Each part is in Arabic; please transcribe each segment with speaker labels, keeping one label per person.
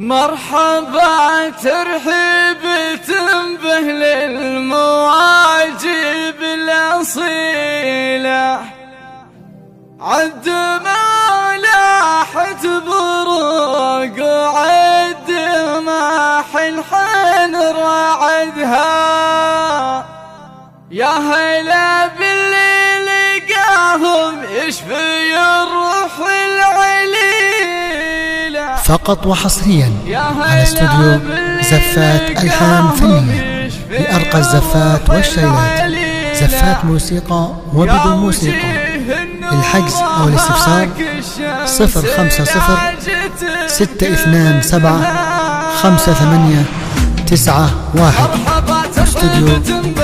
Speaker 1: مرحبا ترحيب تنبه للمواجب الأصيلة، عد ما لاحت بروق وعد ما حنحن رعدها. يا هلا باللي لقاهم يشفي الروح العليلة.
Speaker 2: فقط وحصريا على استوديو زفات ألحان فنية لأرقى الزفات والشيلات، زفات موسيقى وبدون موسيقى. للحجز أو الاستفسار 050-627-5891. استوديو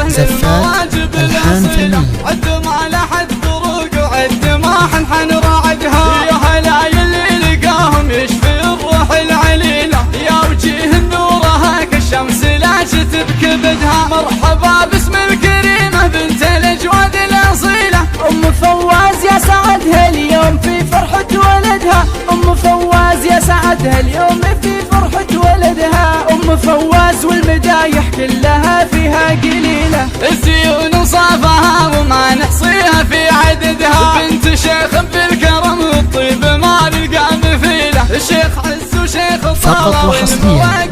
Speaker 2: زفات ألحان فنية.
Speaker 1: عد ما لحد بروق وعد ما حنحن راعدها. يا هلا يلي لقاهم يشفي الروح العليلة، يا وجيه نورها كالشمس لاجت بكبدها. مرحبا باسم الكريمة بنت الأجواد الأصيلة،
Speaker 3: أم فواز يا سعدها اليوم في فرحة ولدها. أم فواز يا سعدها اليوم في فرحة ولدها. أم فواز والمدايح كلها فيها قليلة،
Speaker 1: الزيون وصافها وما نحصيها في عددها. بنت شيخ بالكرم والطيب ما نلقى مثيله، الشيخ عز وشيخ
Speaker 2: فقط وحصريا على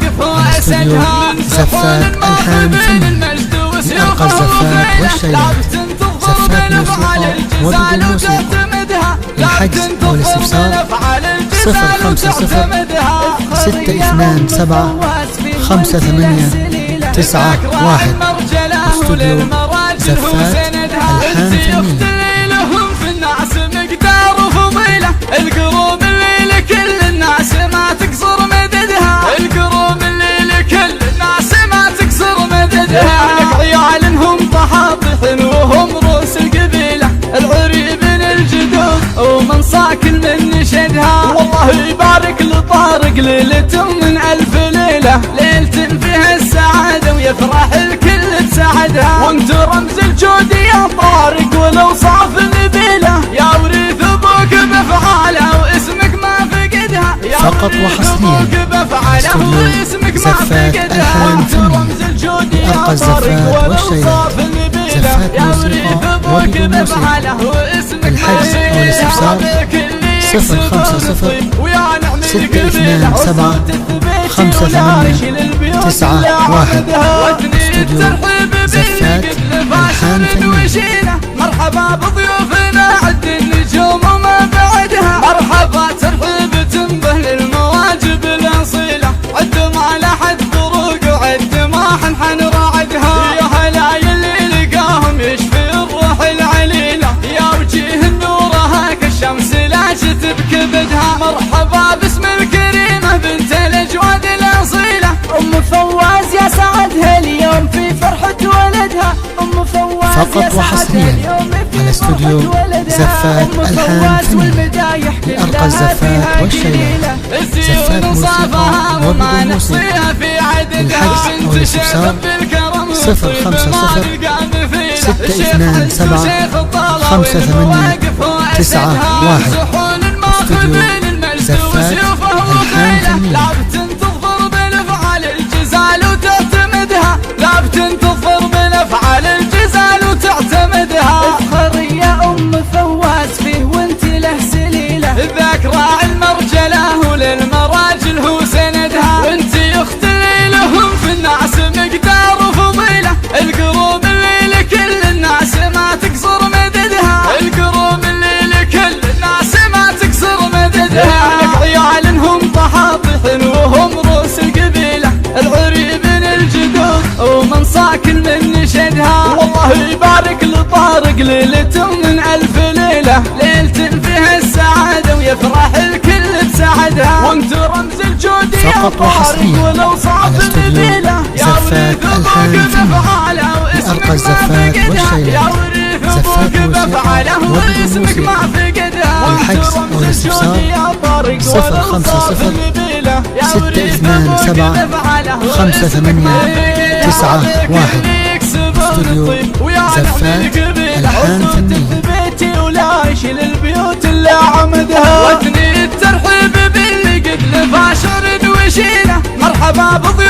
Speaker 2: استوديو زفات ألحان فنية لأرقى الزفات والشيلات، زفات موسيقى وبدون موسيقى. للحجز أو الاستفسار 050-627-5891. استوديو زفات ألحان فنية.
Speaker 1: لهم في الناس مقدار وفضيلة، القروم اللي لكل الناس ما تقصر مددها. القروم اللي لكل الناس ما تقصر مددها. عيالهم طحاطح وهم روس القبيلة، العريب من الجدود ومن صاكل من نشدها. والله يبارك لطارق ليلة من ألف ليلة، ليلة فيها السعادة ويفرح الكل بسعدها. وانت رمز الجود يا طارق والأوصاف النبيلة، يا وريث ابوك بافعاله واسمك ما فقدها.
Speaker 2: فقط وحصريا على استوديو زفات ألحان فنية لأرقى الزفات والشيلات، زفات موسيقى وبدون موسيقى. الحجز أو الاستفسار 050-627-5891. استوديو زفات ألحان فنية.
Speaker 1: مرحبا بضيوفنا عد النجوم وما بعدها. مرحبا ترحيب تنبه للمواجب الأصيلة، عد ما لحد بروق وعد ما حنحن راعدها. يا هلا يلي لقاهم يشفي الروح العليلة، يا وجيه نورها كالشمس لاجت بكبدها. مرحبا باسم الكريمة بنت الأجواد الأصيلة،
Speaker 3: أم فواز يا سعدها اليوم في فرحة ولدها. أم فواز
Speaker 2: فقط وحصريا على استوديو زفات ألحان فنية لأرقى الزفات والشيلات، زفات موسيقى وبدون موسيقى. للحجز أو الاستفسار 050-627-5891. استوديو زفات ألحان فنية.
Speaker 3: افخر يا أم فواز فيه وانت له سليلة،
Speaker 1: ذاك راعي المرجلة وللمراجل هو سندها. وانت اخت اللي لهم في الناس مقدار وفضيلة، القروم اللي لكل الناس ما تقصر مددها. القروم اللي لكل الناس ما تقصر مددها. عيالهم طحاطح وهم روس القبيلة، العريب من الجدود ومن صاكل من نشدها. والله يبارك لطارق ليلة من ألف ليلة، ليلة فيها السعادة ويفرح الكل بسعدها. وانت رمز الجود يا
Speaker 2: فقط وحصريا على استوديو زفات ألحان فنية لأرقى الزفات والشيلات، زفات موسيقى وبدون موسيقى. الحجز أو الاستفسار 050-627-5891. استوديو زفات ألحان فنية.
Speaker 1: بيتي ولا يشيل البيوت الا عمدها، وثني الترحيب باللي قد لفاشر وشيل الحباب